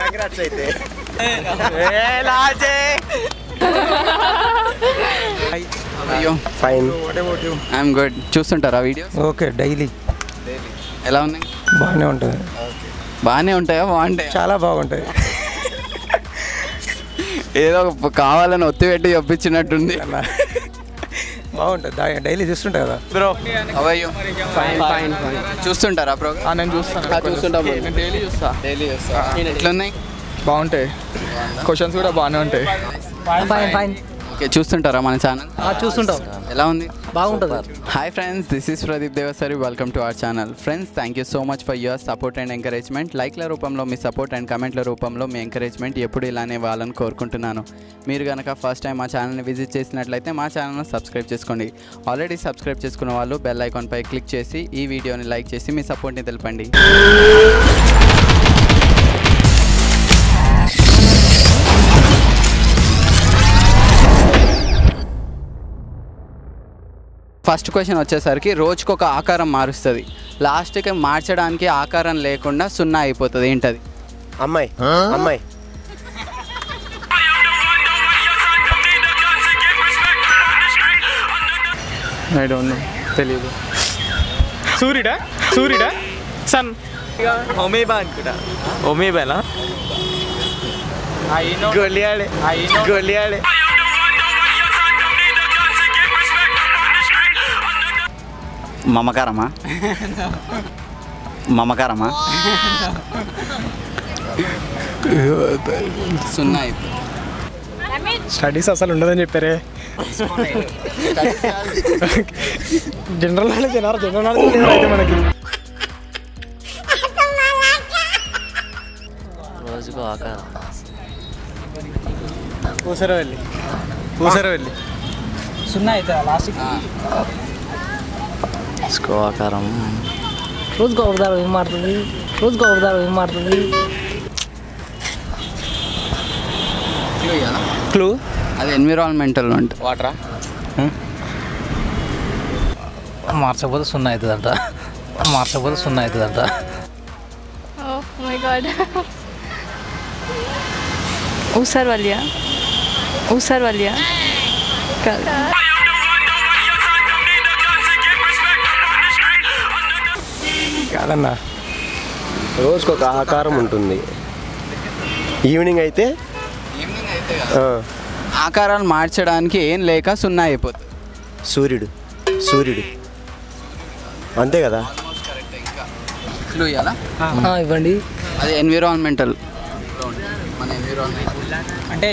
Congrats అయితే. అయ్యో fine. I'm good. చూస్తుంటారా వీడియోస్? Okay, daily. ఎలా ఉన్నాయి? బాగానే ఉంటుంది. బాగానే ఉంటాయా? బాగుంటాయి. చాలా బాగుంటాయి. ఏదో కావాలని ఒత్తిపెట్టి చెప్పించినట్టుంది. బాగుంటుంది, డైలీ చూస్తుంటా కదా బ్రో. అవయ్యో చూస్తుంటారా ప్రోగ్రామ్? నేను చూస్తాను. చూస్తుంటా. డైలీ చూస్తా. ఎట్లున్నాయి? బాగుంటాయి. క్వశ్చన్స్ కూడా బాగానే ఉంటాయి. ఓకే, చూస్తుంటారా మన ఛానల్? చూస్తుంటాం. ఎలా ఉంది? బాగుంటుంది. Hi friends, this is Pradeep Devasari. Welcome to our channel. Friends, thank you so much for your support and encouragement. లైక్ల రూపంలో మీ సపోర్ట్ అండ్ కమెంట్ల రూపంలో మీ ఎంకరేజ్మెంట్ ఎప్పుడు ఇలానే ఇవ్వాలని కోరుకుంటున్నాను. మీరు కనుక ఫస్ట్ టైం మా ఛానల్ని విజిట్ చేసినట్లయితే మా ఛానల్ని సబ్స్క్రైబ్ చేసుకోండి. ఆల్రెడీ సబ్స్క్రైబ్ చేసుకున్న వాళ్ళు బెల్ ఐకాన్పై క్లిక్ చేసి ఈ వీడియోని లైక్ చేసి మీ సపోర్ట్ని తెలపండి. ఫస్ట్ క్వశ్చన్ వచ్చేసరికి రోజుకు ఒక ఆకారం మారుస్తుంది, లాస్ట్కి మార్చడానికి ఆకారం లేకుండా 0 అయిపోతుంది. ఏంటది? అమ్మాయి. అమ్మాయి. ఐ డోంట్ నో, తెలీదు. సూర్యుడా? సూర్యుడా? సన్. ఒమేబా అనుకుంటా. ఒమేబానా? గొలియాడే. గొలియాడే. మమకారమా? మమకారమా? 0 అయిపోతుంది. స్టడీస్ అసలు ఉండదని చెప్పారే. జనరల్ నాలెడ్జ్ అయితే మనకి. రోజుకు ఆకారం. పూసరవెల్లి. 0 అవుతుంది లాస్ట్. ఆకారం రోజుకు ఒకదారు ఏం మారుతుంది? క్లూ. అది ఎన్విరాన్మెంటల్ అంటే వాటరా? మార్చకపోతే 0 అవుతుందంట. Oh my god. Usarvalia. కాదన్నా, రోజుకు ఒక ఆకారం ఉంటుంది. ఈవినింగ్ అయితే ఆకారాలు మార్చడానికి ఏం లేక 0 అయిపోతుంది. సూర్యుడు. అంతే కదా? క్లూ ఇవ్వాలా? ఇవ్వండి. అది ఎన్విరాన్మెంటల్. మన ఎన్విరాన్మెంట్ అంటే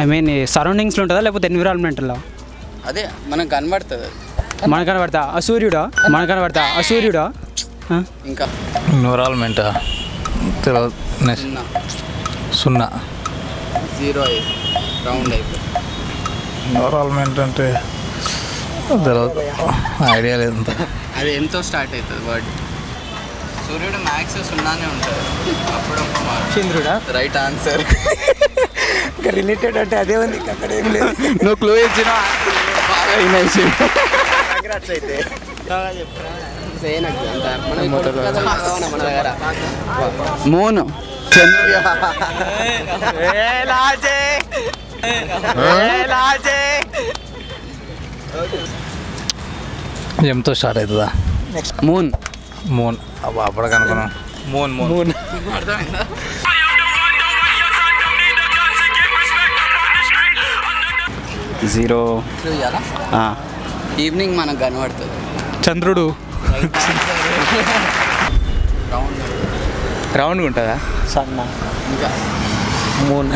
ఐ మీన్ సరౌండింగ్స్లో ఉంటుందా లేకపోతే ఎన్విరాన్మెంటల్లో? అదే మనకు కనబడుతుంది. మన కనబడతా అసూర్యుడా? ఇంకా ఎన్విరాన్మెంట్ తెలియదు. 0 0 రౌండ్ అయిపోతుంది. ఎన్విరాన్మెంట్ అంటే తెలియదు, ఐడియా లేదు. అది ఎంతో స్టార్ట్ అవుతుంది వర్డ్. సూర్యుడు మ్యాక్స్ 0 ఉంటుంది. అప్పుడు చంద్రుడా? Right answer. రిలేటెడ్ అంటే అదే ఉంది, అక్కడ ఏం లేదు. నువ్వు క్లూ ఇచ్చిన బాగా వినేసి. అయితే మూన్. చంద్రుడు. ఎంతో స్టార్ట్ అవుతుందా? మూన్. అప్పటికి అనుకున్నాం. మూన్. అర్థమైందా? జీరో. ఈవినింగ్ మనకు కనబడుతుంది. చంద్రుడు. రౌండ్ ఉంటుందా? ఇంకా మూన్.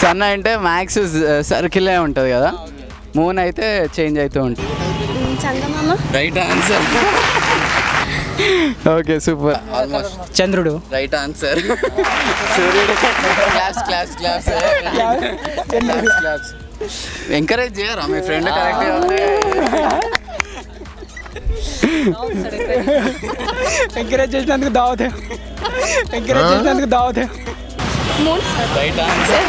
సన్ అంటే మ్యాక్స్ సర్కిలే ఉంటుంది కదా. మూన్ అయితే చేంజ్ అవుతూ ఉంటుంది. చందమామ. Right answer. Okay, super. Almost. చంద్రుడు. Right answer. సూర్యుడు. క్లాప్స్. ఎంకరేజ్ చేయరా మీ ఫ్రెండ్? కరెక్ట్. ఎంకరేజ్ చేసినందుకు దావతే. మూన్. Right answer.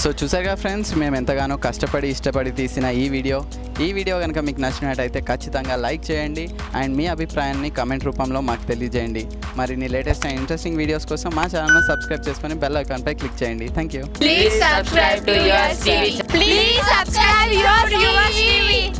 సో చూసారుగా ఫ్రెండ్స్, మేము ఎంతగానో కష్టపడి ఇష్టపడి తీసిన ఈ వీడియో కనుక మీకు నచ్చినట్టయితే ఖచ్చితంగా లైక్ చేయండి అండ్ మీ అభిప్రాయాన్ని కమెంట్ రూపంలో మాకు తెలియజేయండి. మరిన్ని లేటెస్ట్ అండ్ ఇంట్రెస్టింగ్ వీడియోస్ కోసం మా ఛానల్ను సబ్స్క్రైబ్ చేసుకొని బెల్ ఐకాన్పై క్లిక్ చేయండి. Thank you. Please subscribe to Yours TV. Please subscribe Yours TV.